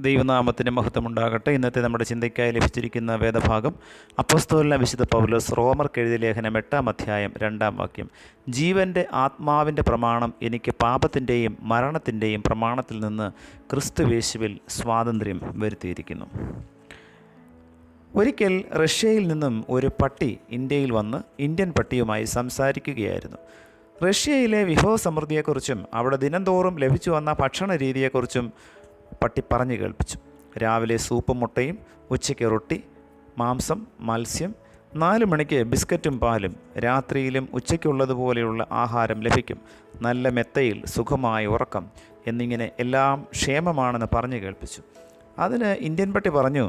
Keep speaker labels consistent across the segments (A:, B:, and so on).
A: ദൈവനാമത്തിന് മഹത്വമുണ്ടാകട്ടെ. ഇന്നത്തെ നമ്മുടെ ചിന്തയ്ക്കായി ലഭിച്ചിരിക്കുന്ന വേദഭാഗം അപ്പോസ്തലനായ വിശുദ്ധ പൗലോസ് റോമർക്ക് എഴുതിയ ലേഖനം 8-ാം അധ്യായം 2-ാം വാക്യം. ജീവൻ്റെ ആത്മാവിൻ്റെ പ്രമാണം എനിക്ക് പാപത്തിൻ്റെയും മരണത്തിൻ്റെയും പ്രമാണത്തിൽ നിന്ന് ക്രിസ്തുയേശുവിൽ സ്വാതന്ത്ര്യം വരുത്തിയിരിക്കുന്നു. ഒരിക്കൽ റഷ്യയിൽ നിന്നും ഒരു പട്ടി ഇന്ത്യയിൽ വന്ന് ഇന്ത്യൻ പട്ടിയുമായി സംസാരിക്കുകയായിരുന്നു. റഷ്യയിലെ വിഭവസമൃദ്ധിയെക്കുറിച്ചും അവിടെ ദിനംതോറും ലഭിച്ചു വന്ന ഭക്ഷണ രീതിയെക്കുറിച്ചും പട്ടി പറഞ്ഞു കേൾപ്പിച്ചു. രാവിലെ സൂപ്പും മുട്ടയും, ഉച്ചയ്ക്ക് റൊട്ടി, മാംസം, മത്സ്യം, 4 മണിക്ക് ബിസ്ക്കറ്റും പാലും, രാത്രിയിലും ഉച്ചയ്ക്കുള്ളതുപോലെയുള്ള ആഹാരം ലഭിക്കും, നല്ല മെത്തയിൽ സുഖമായ ഉറക്കം എന്നിങ്ങനെ എല്ലാം ക്ഷേമമാണെന്ന് പറഞ്ഞു കേൾപ്പിച്ചു. അതിന് ഇന്ത്യൻ പട്ടി പറഞ്ഞു,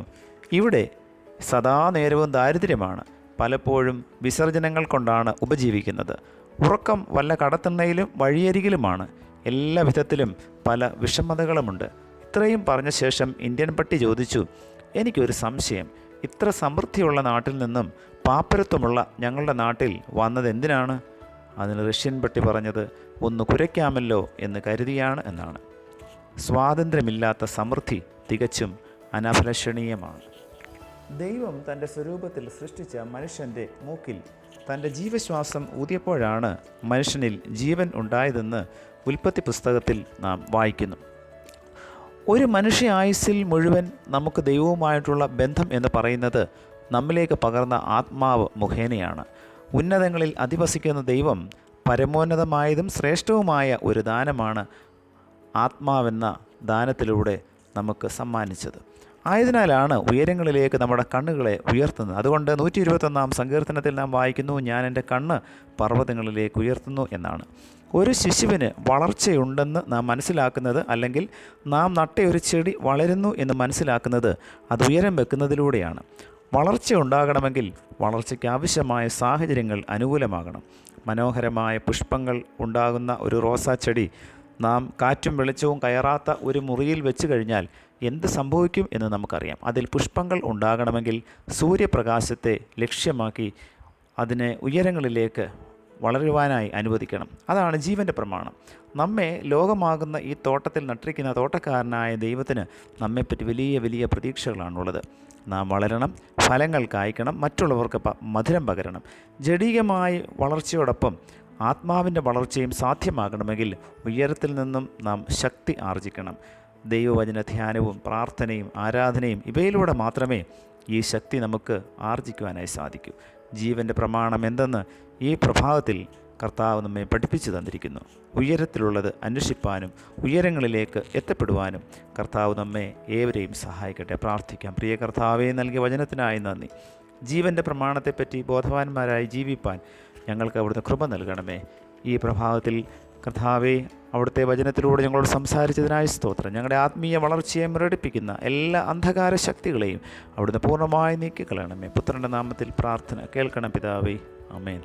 A: ഇവിടെ സദാ നേരവും ദാരിദ്ര്യമാണ്, പലപ്പോഴും വിസർജനങ്ങൾ കൊണ്ടാണ് ഉപജീവിക്കുന്നത്, ഉറക്കം വല്ല കടത്തിണ്ണയിലും വഴിയരികിലുമാണ്, എല്ലാ വിധത്തിലും പല വിഷമതകളുമുണ്ട്. ഇത്രയും പറഞ്ഞ ശേഷം ഇന്ത്യൻ പട്ടി ചോദിച്ചു, എനിക്കൊരു സംശയം, ഇത്ര സമൃദ്ധിയുള്ള നാട്ടിൽ നിന്നും പാപ്പരത്വമുള്ള ഞങ്ങളുടെ നാട്ടിൽ വന്നത് എന്തിനാണ്? അതിന് റഷ്യൻ പട്ടി പറഞ്ഞത്, ഒന്ന് കുരയ്ക്കാമല്ലോ എന്ന് കരുതിയാണ് എന്നാണ്. സ്വാതന്ത്ര്യമില്ലാത്ത സമൃദ്ധി തികച്ചും അനഭിലഷണീയമാണ്. ദൈവം തൻ്റെ സ്വരൂപത്തിൽ സൃഷ്ടിച്ച മനുഷ്യൻ്റെ മൂക്കിൽ തൻ്റെ ജീവശ്വാസം ഊതിയപ്പോഴാണ് മനുഷ്യനിൽ ജീവൻ ഉണ്ടായതെന്ന് ഉൽപ്പത്തി പുസ്തകത്തിൽ നാം വായിക്കുന്നു. ഒരു മനുഷ്യ ആയുസ്സിൽ മുഴുവൻ നമുക്ക് ദൈവവുമായിട്ടുള്ള ബന്ധം എന്ന് പറയുന്നത് നമ്മിലേക്ക് പകർന്ന ആത്മാവ് മുഖേനയാണ്. ഉന്നതങ്ങളിൽ അധിവസിക്കുന്ന ദൈവം പരമോന്നതമായതും ശ്രേഷ്ഠവുമായ ഒരു ദാനമാണ് ആത്മാവെന്ന ദാനത്തിലൂടെ നമുക്ക് സമ്മാനിച്ചത്. ആയതിനാലാണ് ഉയരങ്ങളിലേക്ക് നമ്മുടെ കണ്ണുകളെ ഉയർത്തുന്നത്. അതുകൊണ്ട് 121-ാം സങ്കീർത്തനത്തിൽ നാം വായിക്കുന്നു, ഞാൻ എൻ്റെ കണ്ണ് പർവ്വതങ്ങളിലേക്ക് ഉയർത്തുന്നു എന്നാണ്. ഒരു ശിശുവിന് വളർച്ചയുണ്ടെന്ന് നാം മനസ്സിലാക്കുന്നത്, അല്ലെങ്കിൽ നാം നട്ട ഒരു ചെടി വളരുന്നു എന്ന് മനസ്സിലാക്കുന്നത് അത് ഉയരം വെക്കുന്നതിലൂടെയാണ്. വളർച്ച ഉണ്ടാകണമെങ്കിൽ വളർച്ചയ്ക്ക് ആവശ്യമായ സാഹചര്യങ്ങൾ അനുകൂലമാകണം. മനോഹരമായ പുഷ്പങ്ങൾ ഉണ്ടാകുന്ന ഒരു റോസാ ചെടി നാം കാറ്റും വെളിച്ചവും കയറാത്ത ഒരു മുറിയിൽ വെച്ച് കഴിഞ്ഞാൽ എന്ത് സംഭവിക്കും എന്ന് നമുക്കറിയാം. അതിൽ പുഷ്പങ്ങൾ ഉണ്ടാകണമെങ്കിൽ സൂര്യപ്രകാശത്തെ ലക്ഷ്യമാക്കി അതിനെ ഉയരങ്ങളിലേക്ക് വളരുവാനായി അനുവദിക്കണം. അതാണ് ജീവൻ്റെ പ്രമാണം. നമ്മെ ലോകമാകുന്ന ഈ തോട്ടത്തിൽ നട്ടിരിക്കുന്ന തോട്ടക്കാരനായ ദൈവത്തിന് നമ്മെപ്പറ്റി വലിയ വലിയ പ്രതീക്ഷകളാണുള്ളത്. നാം വളരണം, ഫലങ്ങൾ കായ്ക്കണം, മറ്റുള്ളവർക്ക് മധുരം പകരണം. ജഡികമായ വളർച്ചയോടൊപ്പം ആത്മാവിൻ്റെ വളർച്ചയും സാധ്യമാകണമെങ്കിൽ ഉയരത്തിൽ നിന്നും നാം ശക്തി ആർജിക്കണം. ദൈവവചന ധ്യാനവും പ്രാർത്ഥനയും ആരാധനയും ഇവയിലൂടെ മാത്രമേ ഈ ശക്തി നമുക്ക് ആർജിക്കുവാനായി സാധിക്കൂ. ജീവൻ്റെ പ്രമാണം എന്തെന്ന് ഈ പ്രഭാതത്തിൽ കർത്താവ് നമ്മെ പഠിപ്പിച്ചു തന്നിരിക്കുന്നു. ഉയരത്തിലുള്ളത് അന്വേഷിപ്പാനും ഉയരങ്ങളിലേക്ക് എത്തപ്പെടുവാനും കർത്താവ് നമ്മെ ഏവരെയും സഹായിക്കട്ടെ. പ്രാർത്ഥിക്കാം. പ്രിയ കർത്താവേ, നൽകിയ വചനത്തിനായി നന്ദി. ജീവൻ്റെ പ്രമാണത്തെപ്പറ്റി ബോധവാന്മാരായി ജീവിപ്പാൻ ഞങ്ങൾക്ക് അവിടുത്തെ കൃപ നൽകണമേ. ഈ പ്രഭാതത്തിൽ കർത്താവേ, അവിടുത്തെ വചനത്തിലൂടെ ഞങ്ങളോട് സംസാരിച്ചതിനായി സ്തോത്രം. ഞങ്ങളുടെ ആത്മീയ വളർച്ചയെ മുരടിപ്പിക്കുന്ന എല്ലാ അന്ധകാര ശക്തികളെയും അവിടുന്ന് പൂർണ്ണമായി നീക്കിക്കളയണമേ. പുത്രൻ്റെ നാമത്തിൽ പ്രാർത്ഥന കേൾക്കണം പിതാവേ. ആമേൻ.